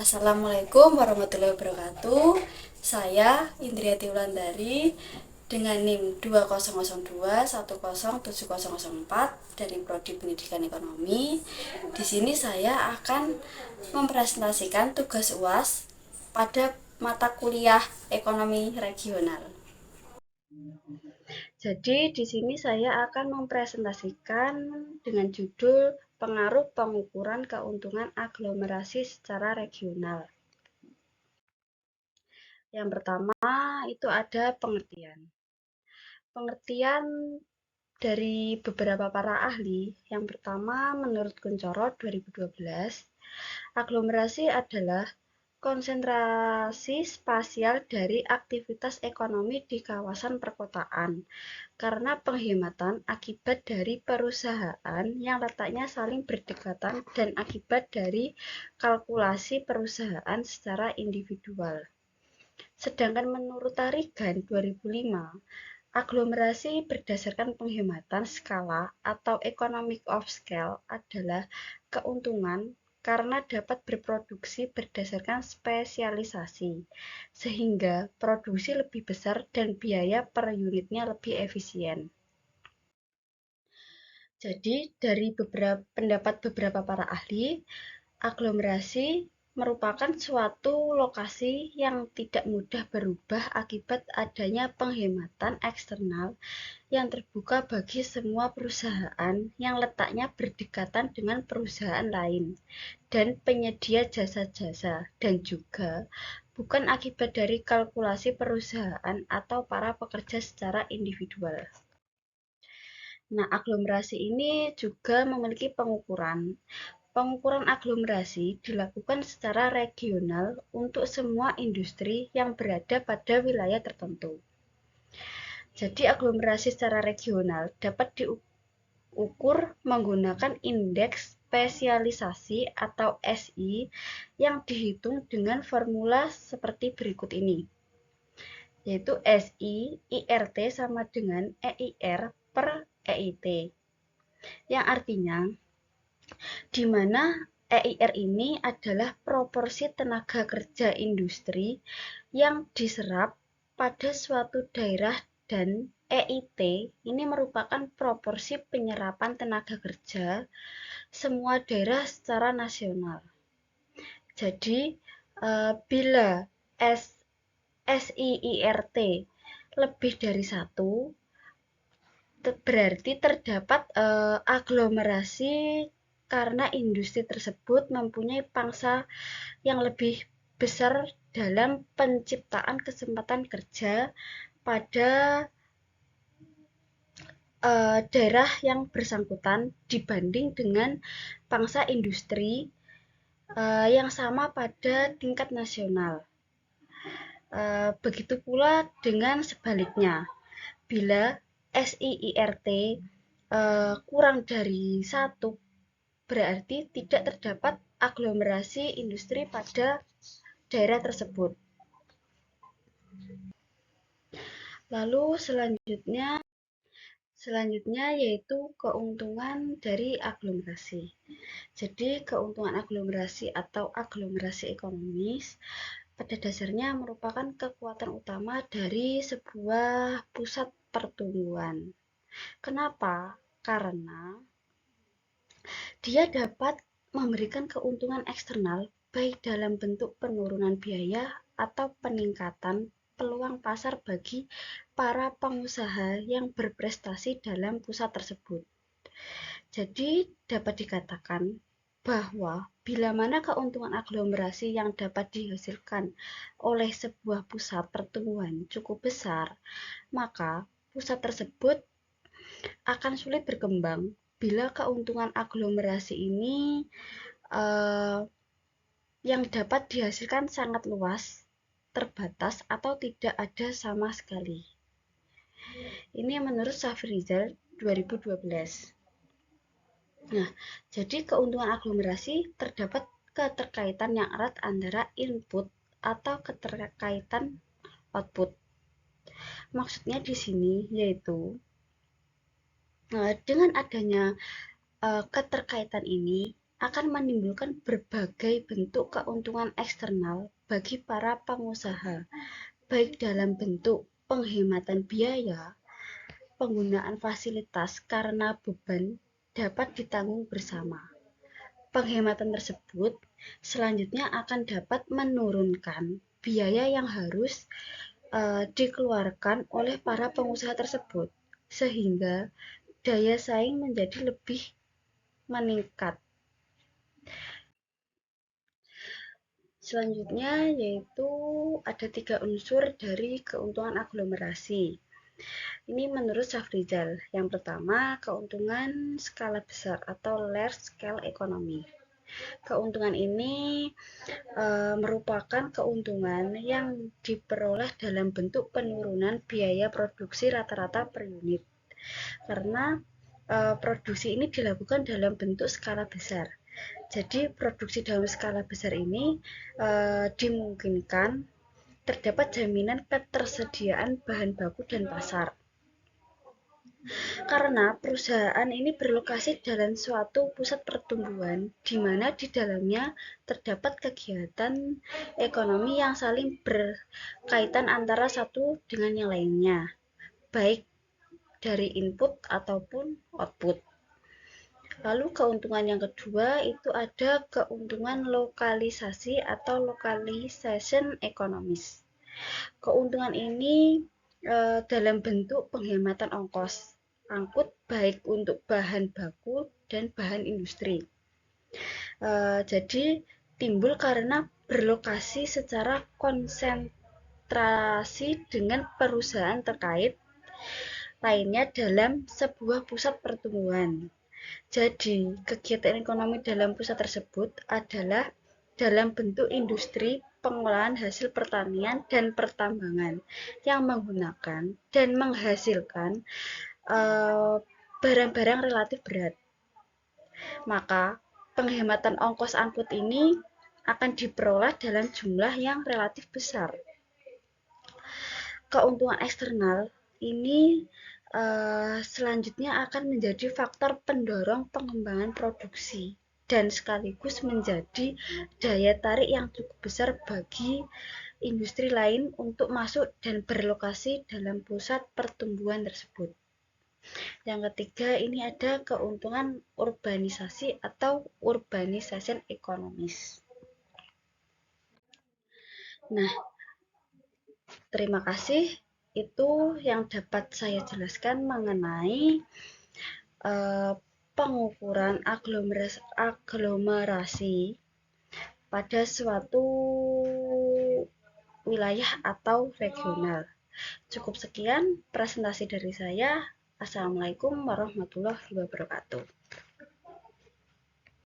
Assalamualaikum warahmatullahi wabarakatuh. Saya Indriati Wulandari dengan NIM 2002107004 dari Prodi Pendidikan Ekonomi. Di sini saya akan mempresentasikan tugas UAS pada mata kuliah Ekonomi Regional. Jadi di sini saya akan mempresentasikan dengan judul pengaruh pengukuran keuntungan aglomerasi secara regional. Yang pertama itu ada pengertian. Pengertian dari beberapa para ahli. Yang pertama menurut Kuncoro 2012, aglomerasi adalah konsentrasi spasial dari aktivitas ekonomi di kawasan perkotaan karena penghematan akibat dari perusahaan yang letaknya saling berdekatan dan akibat dari kalkulasi perusahaan secara individual. Sedangkan menurut Tarigan 2005, aglomerasi berdasarkan penghematan skala atau economic of scale adalah keuntungan karena dapat berproduksi berdasarkan spesialisasi, sehingga produksi lebih besar dan biaya per unitnya lebih efisien. Jadi, dari pendapat beberapa para ahli, aglomerasi merupakan suatu lokasi yang tidak mudah berubah akibat adanya penghematan eksternal yang terbuka bagi semua perusahaan yang letaknya berdekatan dengan perusahaan lain dan penyedia jasa-jasa, dan juga bukan akibat dari kalkulasi perusahaan atau para pekerja secara individual. Nah, aglomerasi ini juga memiliki pengukuran. Pengukuran aglomerasi dilakukan secara regional untuk semua industri yang berada pada wilayah tertentu. Jadi aglomerasi secara regional dapat diukur menggunakan indeks spesialisasi atau SI yang dihitung dengan formula seperti berikut ini, yaitu SI IRT sama dengan EIR per EIT, yang artinya di mana EIR ini adalah proporsi tenaga kerja industri yang diserap pada suatu daerah dan EIT ini merupakan proporsi penyerapan tenaga kerja semua daerah secara nasional. Jadi, bila SIIRT lebih dari 1, berarti terdapat aglomerasi karena industri tersebut mempunyai pangsa yang lebih besar dalam penciptaan kesempatan kerja pada daerah yang bersangkutan dibanding dengan pangsa industri yang sama pada tingkat nasional. Begitu pula dengan sebaliknya, bila SIIRT kurang dari 1, berarti tidak terdapat aglomerasi industri pada daerah tersebut. Lalu selanjutnya yaitu keuntungan dari aglomerasi. Jadi keuntungan aglomerasi atau aglomerasi ekonomis pada dasarnya merupakan kekuatan utama dari sebuah pusat pertumbuhan. Kenapa? Karena dia dapat memberikan keuntungan eksternal baik dalam bentuk penurunan biaya atau peningkatan peluang pasar bagi para pengusaha yang berprestasi dalam pusat tersebut. Jadi dapat dikatakan bahwa bila mana keuntungan aglomerasi yang dapat dihasilkan oleh sebuah pusat pertumbuhan cukup besar, maka pusat tersebut akan sulit berkembang bila keuntungan aglomerasi ini yang dapat dihasilkan sangat luas, terbatas, atau tidak ada sama sekali. Ini menurut Safrizal 2012. Nah, jadi keuntungan aglomerasi terdapat keterkaitan yang erat antara input atau keterkaitan output. Maksudnya di sini yaitu dengan adanya keterkaitan ini, akan menimbulkan berbagai bentuk keuntungan eksternal bagi para pengusaha, baik dalam bentuk penghematan biaya, penggunaan fasilitas karena beban dapat ditanggung bersama. Penghematan tersebut selanjutnya akan dapat menurunkan biaya yang harus dikeluarkan oleh para pengusaha tersebut, sehingga daya saing menjadi lebih meningkat. Selanjutnya yaitu ada 3 unsur dari keuntungan aglomerasi. Ini menurut Syafrizal. Yang pertama, keuntungan skala besar atau large scale economy. Keuntungan ini merupakan keuntungan yang diperoleh dalam bentuk penurunan biaya produksi rata-rata per unit. Karena produksi ini dilakukan dalam bentuk skala besar. Jadi produksi dalam skala besar ini dimungkinkan terdapat jaminan ketersediaan bahan baku dan pasar. Karena perusahaan ini berlokasi dalam suatu pusat pertumbuhan, di mana di dalamnya terdapat kegiatan ekonomi yang saling berkaitan antara satu dengan yang lainnya, baik dari input ataupun output. Lalu keuntungan yang kedua itu ada keuntungan lokalisasi atau localization economies. Keuntungan ini dalam bentuk penghematan ongkos angkut baik untuk bahan baku dan bahan industri. Jadi timbul karena berlokasi secara konsentrasi dengan perusahaan terkait lainnya dalam sebuah pusat pertumbuhan. Jadi, kegiatan ekonomi dalam pusat tersebut adalah dalam bentuk industri pengolahan hasil pertanian dan pertambangan yang menggunakan dan menghasilkan barang-barang relatif berat. Maka, penghematan ongkos angkut ini akan diperoleh dalam jumlah yang relatif besar. Keuntungan eksternal ini selanjutnya akan menjadi faktor pendorong pengembangan produksi dan sekaligus menjadi daya tarik yang cukup besar bagi industri lain untuk masuk dan berlokasi dalam pusat pertumbuhan tersebut. Yang ketiga, ini ada keuntungan urbanisasi atau urbanization economies. Nah, terima kasih. Itu yang dapat saya jelaskan mengenai pengukuran aglomerasi pada suatu wilayah atau regional. Cukup sekian presentasi dari saya. Assalamualaikum warahmatullahi wabarakatuh.